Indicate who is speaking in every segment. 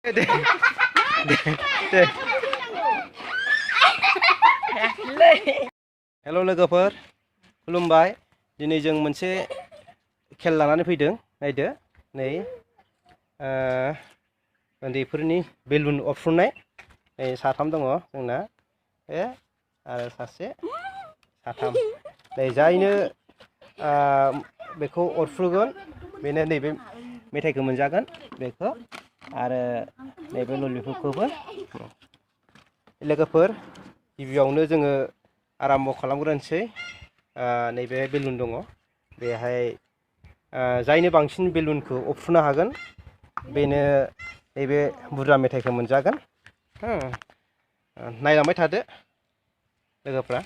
Speaker 1: दे दे हेल' लोगोफोर खुलुमबाय दिनै जों मोनसे खेल लानानै फैदों नायदो नै उन्दैफोरनि बेलुन अरफ्रुनाय नै साथाम दङ जोंना आरो सासे साथाम नै जायनो बेखौ अरफ्रुगोन बेनो नैबे मेथाइखौ मोनजागोन बेखौ आरो नैबे ललिपपखौबो लोगोफोर गिबियावनो जोङो आराम्भ खालामग्रोनोसै नैबे बेलुन दङ बेहाय जायनो बांसिन बेलुनखौ अरफ्रुनो हागोन बेनो नैबे बुरजा मेथाइखौ मोनजागोन नायलांबाय थादो लोगोफ्रा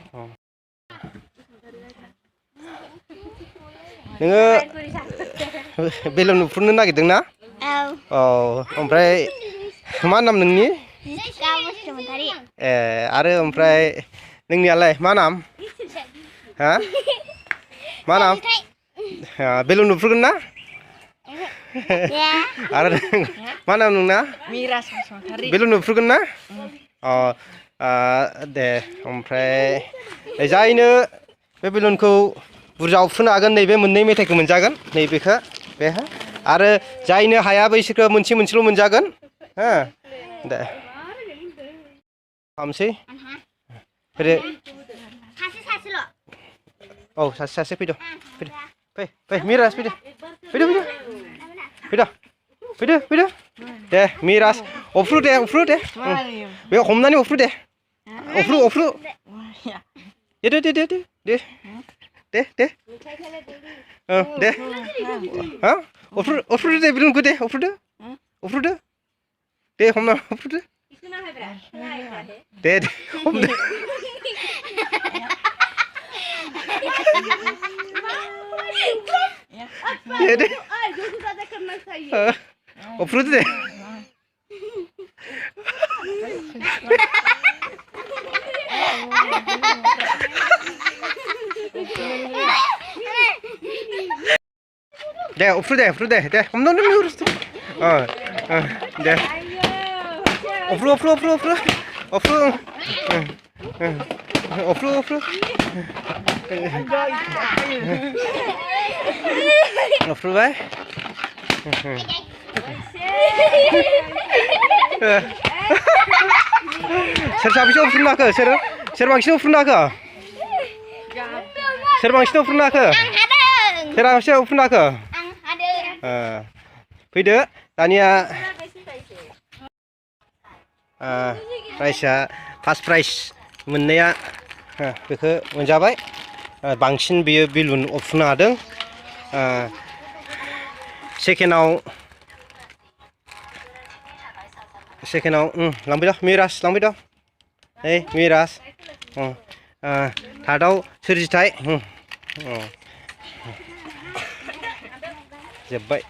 Speaker 1: नोङो बेलुन उरफ्रुनो नागिरदों ना औ ओमफ्राय मा नाम नोंनि ए आरो ओमफ्राय नोंनियालाय मा नाम हा मा नाम बेलुन उरफ्रुगोन ना आरो मा नाम नोंना बेलुन उरफ्रुगोन ना दे ओमफ्राय जायनो बे बेलुनखौ बुरजा उरफ्रुनो हागोन नैबे मोननै मेथाइखौ मोनजागोन नैबेखौ बेहा आरो जायनो हाया बैसोरखौ मोनसेल' मोनजागोन हो दे खालामसै फैदो औ सासे फैदो फै मिराज फैदो दे मिराज अरफ्रु दे बे हमनानै अरफ्रु दे अरफ्रु दे हा अरफ्रुदो दे बेलुनखौ दे अरफ्रुदो दे हमना अरफ्रुदो दे हमदो दे अरफ्रुदो दे दे अरफ्रु दे हमनानै दे अरफ्रु अरफ्रुबाय सोर साबेसे अरफ्रुनो हाखो सोर बांसिन अरफ्रुनो हाखो सोर बांसिन अरफ्रुनो हाखो सोर बांसिन अरफ्रुनो हाखो फैदो दानिया प्राइजआ फार्स्ट प्राइज मोननाया बेखौ मोनजाबाय बांसिन बियो बेलुन अरफ्रुनो हादों सेकेन्डआव लांबाय दं मिराज लांबाय दं नै मिराज थार्डआव सोरजिथाय जोब्बाय